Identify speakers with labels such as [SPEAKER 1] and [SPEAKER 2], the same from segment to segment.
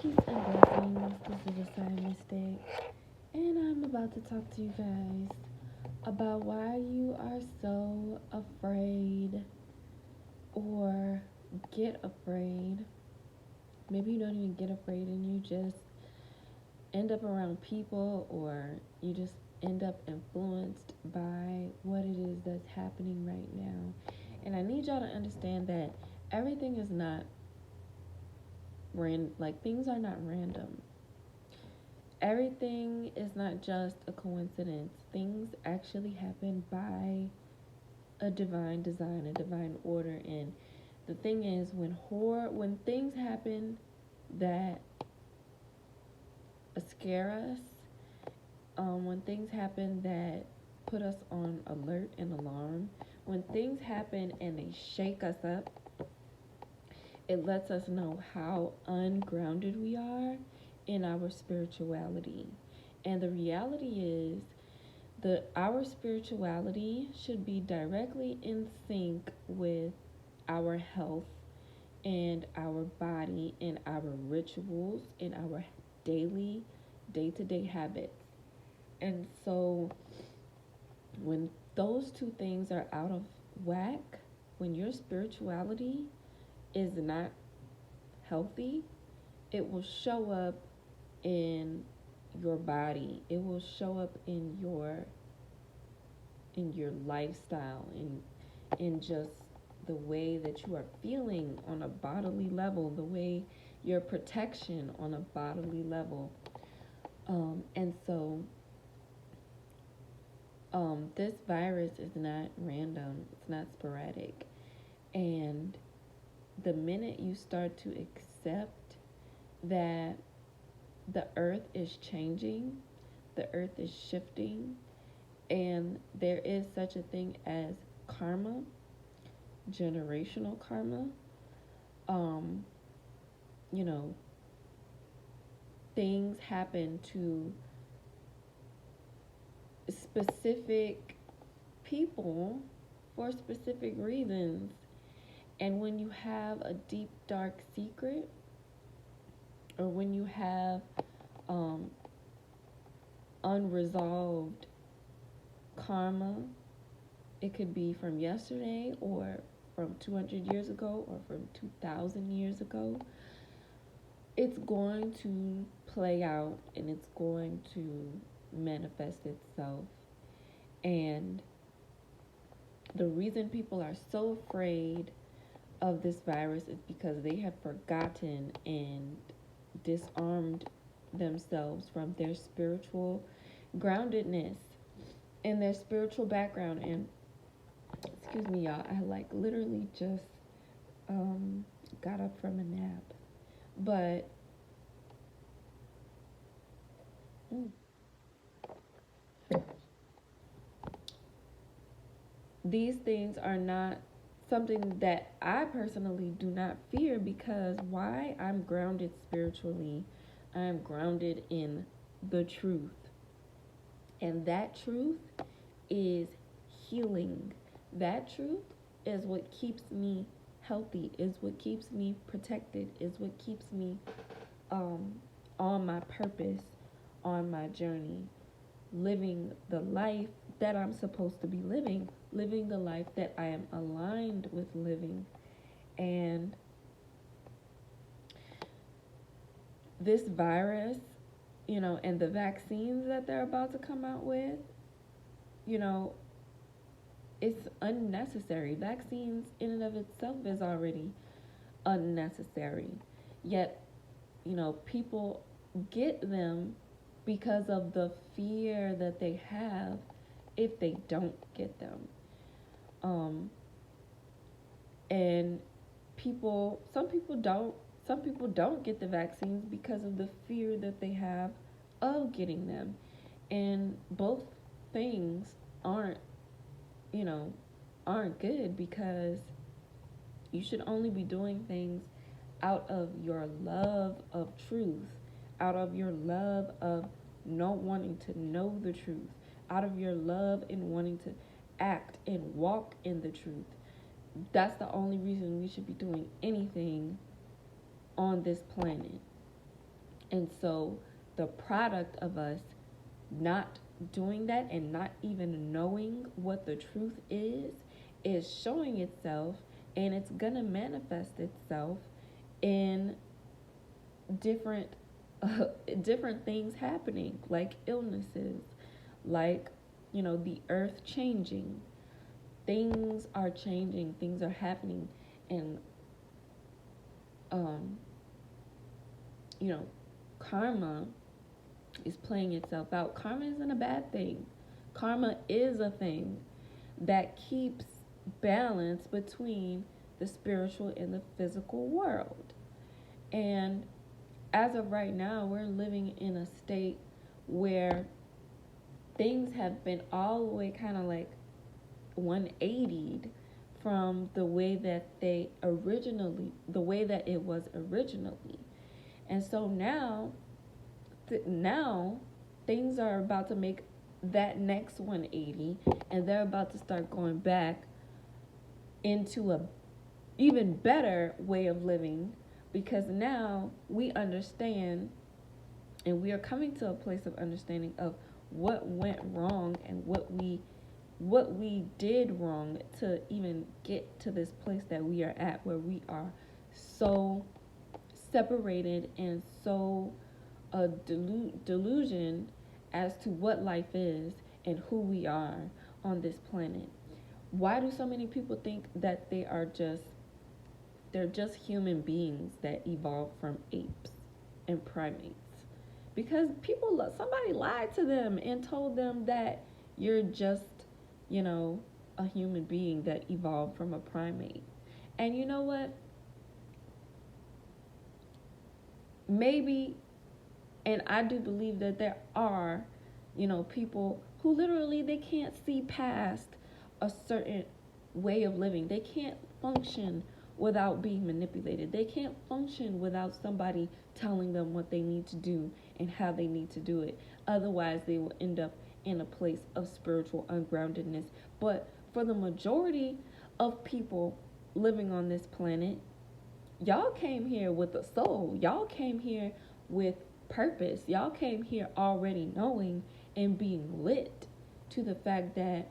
[SPEAKER 1] Peace and blessings. This is a side mistake, and I'm about to talk to you guys about why you are so afraid or get afraid. Maybe you don't even get afraid and you just end up around people or you just end up influenced by what it is that's happening right now. And I need y'all to understand that everything is not like things are not random. Everything is not just a coincidence. Things actually happen by a divine design, a divine order. And the thing is, when things happen that scare us, when things happen that put us on alert and alarm, when things happen and they shake us up, it lets us know how ungrounded we are in our spirituality. And the reality is our spirituality should be directly in sync with our health and our body and our rituals and our daily day-to-day habits. And so when those two things are out of whack, when your spirituality is not healthy, it will show up in your body. It will show up in your lifestyle, in just the way that you are feeling on a bodily level, the way your protection on a bodily level. And so this virus is not random, it's not sporadic. And the minute you start to accept that the earth is changing, the earth is shifting, and there is such a thing as karma, generational karma. Um, you know, things happen to specific people for specific reasons. And when you have a deep, dark secret, or when you have unresolved karma, it could be from yesterday or from 200 years ago or from 2,000 years ago, it's going to play out and it's going to manifest itself. And the reason people are so afraid of this virus is because they have forgotten and disarmed themselves from their spiritual groundedness and their spiritual background. And excuse me, y'all, I like literally just got up from a nap. But these things are not something that I personally do not fear, because why? I'm grounded spiritually. I'm grounded in the truth. And that truth is healing. That truth is what keeps me healthy, is what keeps me protected, is what keeps me on my purpose, on my journey, living the life that I'm supposed to be living the life that I am aligned with living. And this virus, and the vaccines that they're about to come out with, it's unnecessary. Vaccines in and of itself is already unnecessary. Yet, people get them because of the fear that they have if they don't get them. And some people don't get the vaccines because of the fear that they have of getting them. And both things aren't, you know, aren't good, because you should only be doing things out of your love of truth, out of your love of not wanting to know the truth, out of your love and wanting to act and walk in the truth. That's the only reason we should be doing anything on this planet. And so the product of us not doing that and not even knowing what the truth is showing itself, and it's gonna manifest itself in different different things happening, like illnesses, like, the earth changing. Things are changing, things are happening, and um you know karma is playing itself out. Karma isn't a bad thing. Karma is a thing that keeps balance between the spiritual and the physical world. And as of right now, we're living in a state where things have been all the way kind of like 180'd from the way that the way that it was originally. And so now things are about to make that next 180, and they're about to start going back into a even better way of living, because now we understand, and we are coming to a place of understanding of what went wrong and what we did wrong to even get to this place that we are at, where we are so separated and so delusion as to what life is and who we are on this planet. Why do so many people think that they're just human beings that evolved from apes and primates? Because somebody lied to them and told them that you're just, a human being that evolved from a primate. And you know what? Maybe, and I do believe that there are, people who literally they can't see past a certain way of living. They can't function without being manipulated. They can't function without somebody telling them what they need to do and how they need to do it. Otherwise, they will end up in a place of spiritual ungroundedness. But for the majority of people living on this planet, y'all came here with a soul. Y'all came here with purpose. Y'all came here already knowing and being lit to the fact that,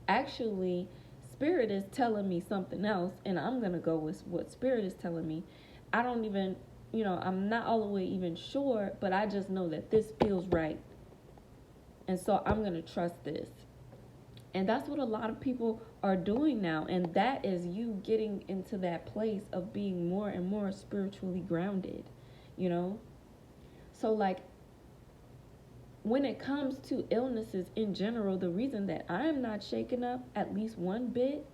[SPEAKER 1] actually, Spirit is telling me something else, and I'm going to go with what Spirit is telling me. I don't even, I'm not all the way even sure, but I just know that this feels right. And so I'm going to trust this. And that's what a lot of people are doing now. And that is you getting into that place of being more and more spiritually grounded, So, when it comes to illnesses in general, the reason that I'm not shaken up at least one bit,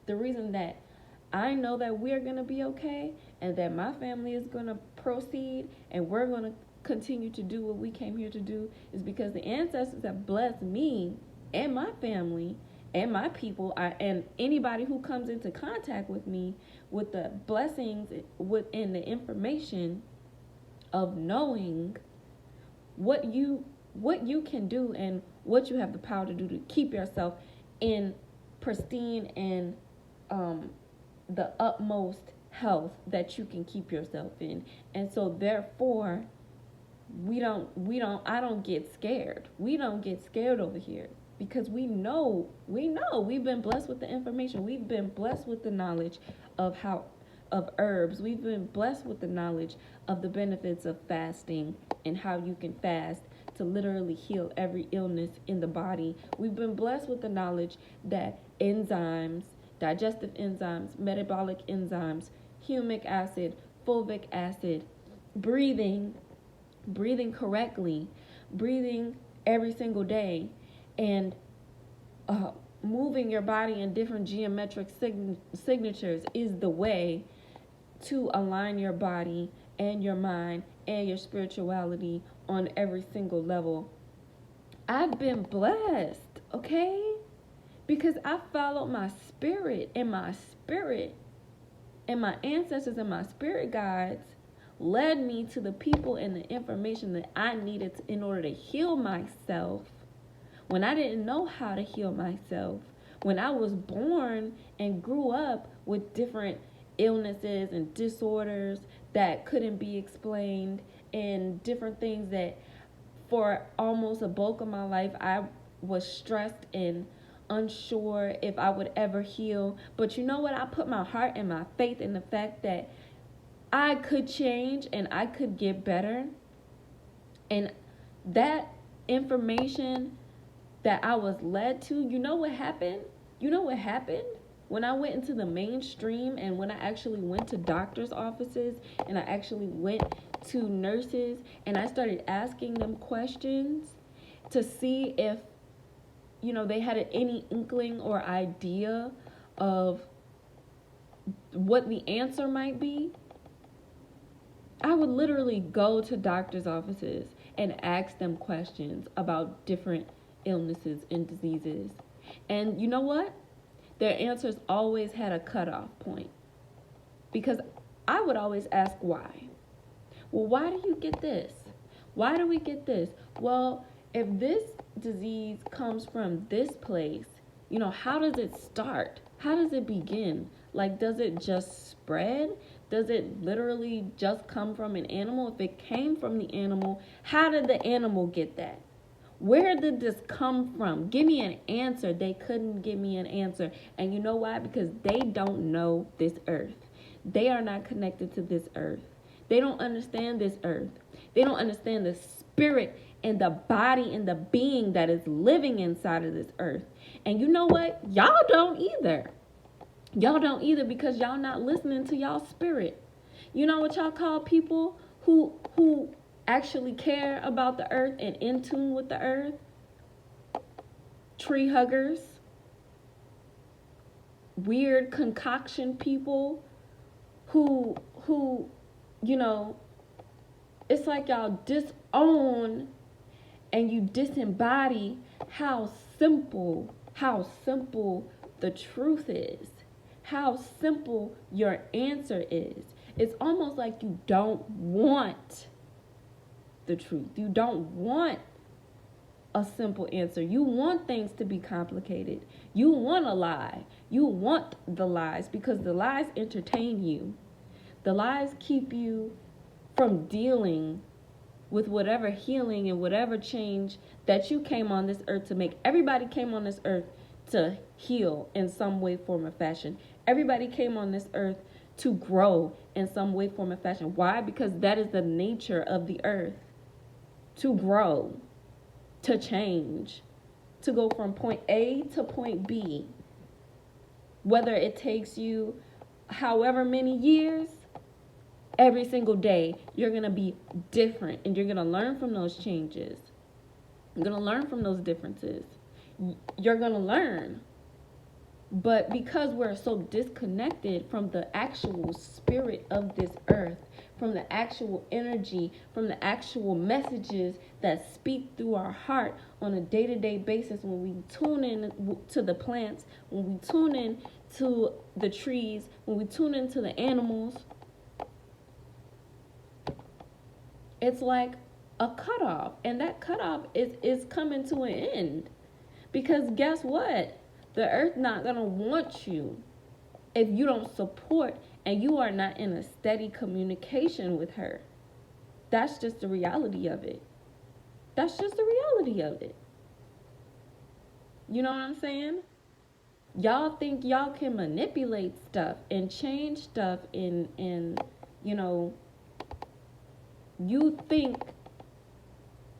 [SPEAKER 1] the reason that I know that we're going to be okay and that my family is going to proceed and we're going to continue to do what we came here to do, is because the ancestors have blessed me and my family and my people, and anybody who comes into contact with me, with the blessings within the information of knowing what you can do and what you have the power to do to keep yourself in pristine and the utmost health that you can keep yourself in. And so therefore, I don't get scared. We don't get scared over here, because we know we've been blessed with the information. We've been blessed with the knowledge of herbs. We've been blessed with the knowledge of the benefits of fasting and how you can fast to literally heal every illness in the body. We've been blessed with the knowledge that enzymes, digestive enzymes, metabolic enzymes, humic acid, fulvic acid, breathing correctly, breathing every single day, and moving your body in different geometric signatures is the way to align your body and your mind and your spirituality on every single level. I've been blessed, okay? Because I followed my spirit, and my ancestors and my spirit guides led me to the people and the information that I needed in order to heal myself when I didn't know how to heal myself. When I was born and grew up with different illnesses and disorders that couldn't be explained, and different things that for almost a bulk of my life I was stressed and unsure if I would ever heal. But you know what? I put my heart and my faith in the fact that I could change and I could get better. And that information that I was led to, you know what happened? You know what happened? When I went into the mainstream and when I actually went to doctors' offices and I actually went to nurses and I started asking them questions to see if, they had any inkling or idea of what the answer might be, I would literally go to doctors' offices and ask them questions about different illnesses and diseases. And you know what? Their answers always had a cutoff point. Because I would always ask why. Well, why do you get this? Why do we get this? Well, if this disease comes from this place, how does it start? How does it begin? Like, does it just spread? Does it literally just come from an animal? If it came from the animal, how did the animal get that? Where did this come from? Give me an answer. They couldn't give me an answer. And you know why? Because they don't know this earth. They are not connected to this earth. They don't understand this earth. They don't understand the spirit and the body and the being that is living inside of this earth. And you know what? Y'all don't either. Y'all don't either, because y'all not listening to y'all spirit. You know what y'all call people who actually care about the earth and in tune with the earth? Tree huggers. Weird concoction people who it's like y'all disown and you disembody how simple the truth is. How simple your answer is. It's almost like you don't want the truth. You don't want a simple answer. You want things to be complicated. You want a lie. You want the lies because the lies entertain you. The lies keep you from dealing with whatever healing and whatever change that you came on this earth to make. Everybody came on this earth to heal in some way, form, or fashion. Everybody came on this earth to grow in some way, form, or fashion. Why? Because that is the nature of the earth. To grow, to change, to go from point A to point B. Whether it takes you however many years, every single day, you're going to be different and you're going to learn from those changes. You're going to learn from those differences. You're going to learn. But because we're so disconnected from the actual spirit of this earth, from the actual energy, from the actual messages that speak through our heart on a day-to-day basis, when we tune in to the plants, when we tune in to the trees, when we tune into the animals, it's like a cutoff. And that cutoff is coming to an end. Because guess what? The earth not going to want you if you don't support and you are not in a steady communication with her. That's just the reality of it. That's just the reality of it. You know what I'm saying? Y'all think y'all can manipulate stuff and change stuff in you think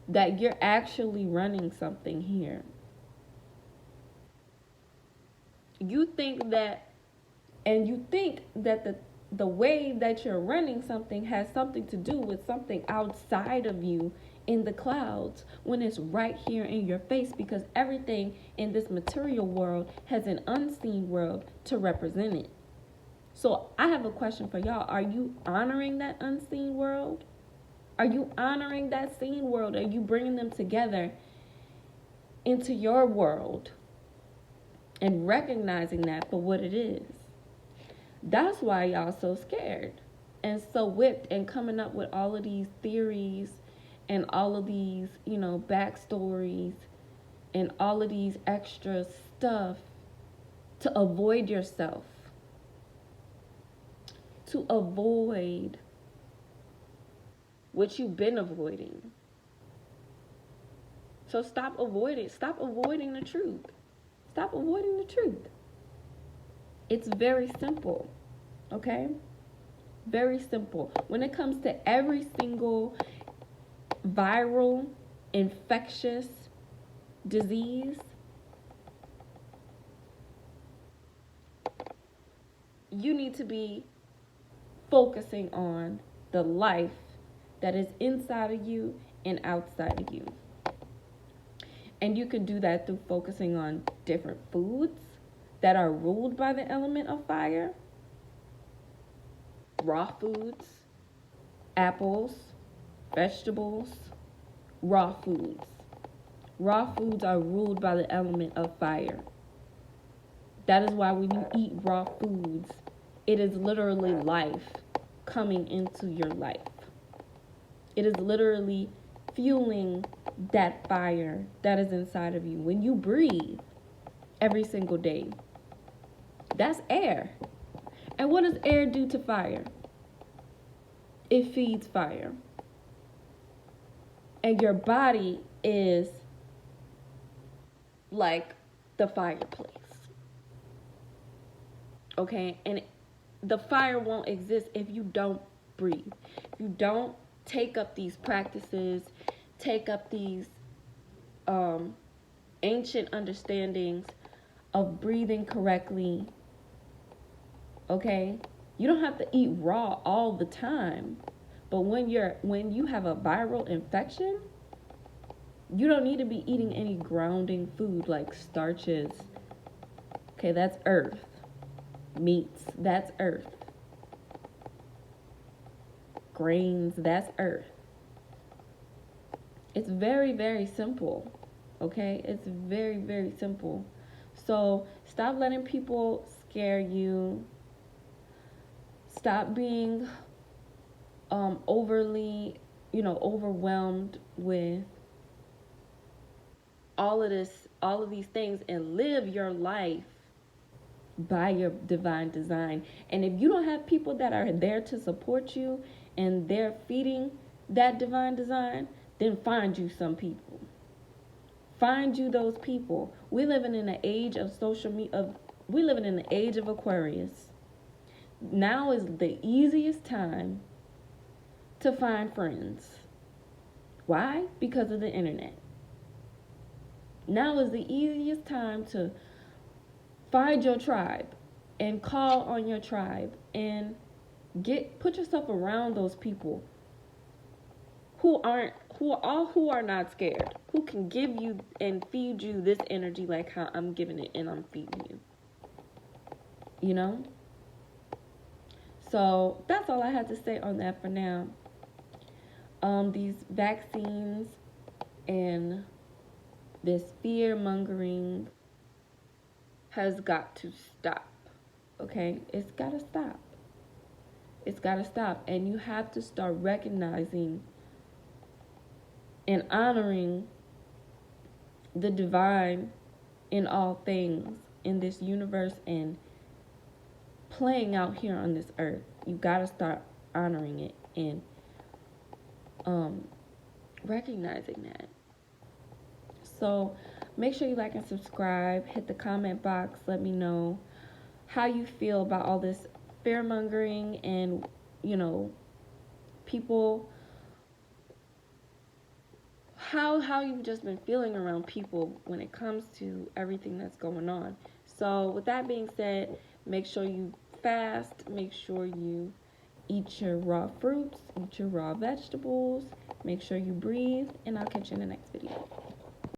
[SPEAKER 1] that you're actually running something here. You think that the way that you're running something has something to do with something outside of you in the clouds, when it's right here in your face, because everything in this material world has an unseen world to represent it. So I have a question for y'all. Are you honoring that unseen world? Are you honoring that seen world? Are you bringing them together into your world and recognizing that for what it is? That's why y'all so scared and so whipped and coming up with all of these theories and all of these, backstories and all of these extra stuff to avoid yourself. to avoid what you've been avoiding. So stop avoiding the truth. Stop avoiding the truth. It's very simple, okay? Very simple. When it comes to every single viral, infectious disease, you need to be focusing on the life that is inside of you and outside of you. And you can do that through focusing on different foods that are ruled by the element of fire. Raw foods, apples, vegetables, raw foods. Raw foods are ruled by the element of fire. That is why when you eat raw foods, it is literally life coming into your life. It is literally fueling that fire that is inside of you. When you breathe every single day, that's air. And what does air do to fire? It feeds fire. And your body is like the fireplace. Okay? And the fire won't exist if you don't breathe. If you don't take up these practices, take up these ancient understandings of breathing correctly. Okay? You don't have to eat raw all the time. But when you have a viral infection, you don't need to be eating any grounding food like starches. Okay, that's earth. Meats, that's earth. Grains, that's earth. It's very, very simple. Okay? It's very, very simple. So stop letting people scare you. Stop being overly, overwhelmed with all of these things, and live your life by your divine design. And if you don't have people that are there to support you and they're feeding that divine design, then find you some people. Find you those people. We're living in an age of social media. We're living in the age of Aquarius. Now is the easiest time to find friends. Why? Because of the internet. Now is the easiest time to find your tribe and call on your tribe and put yourself around those people who are not scared, who can give you and feed you this energy like how I'm giving it and I'm feeding you. You know? So that's all I had to say on that for now. These vaccines and this fear mongering has got to stop. Okay? It's got to stop. It's got to stop. And you have to start recognizing and honoring the divine in all things in this universe and playing out here on this earth. You got to start honoring it and recognizing that. So make sure you like and subscribe. Hit the comment box. Let me know how you feel about all this fear mongering and, people, how you've just been feeling around people when it comes to everything that's going on. So with that being said, make sure you fast. Make sure you eat your raw fruits, eat your raw vegetables. Make sure you breathe, and I'll catch you in the next video.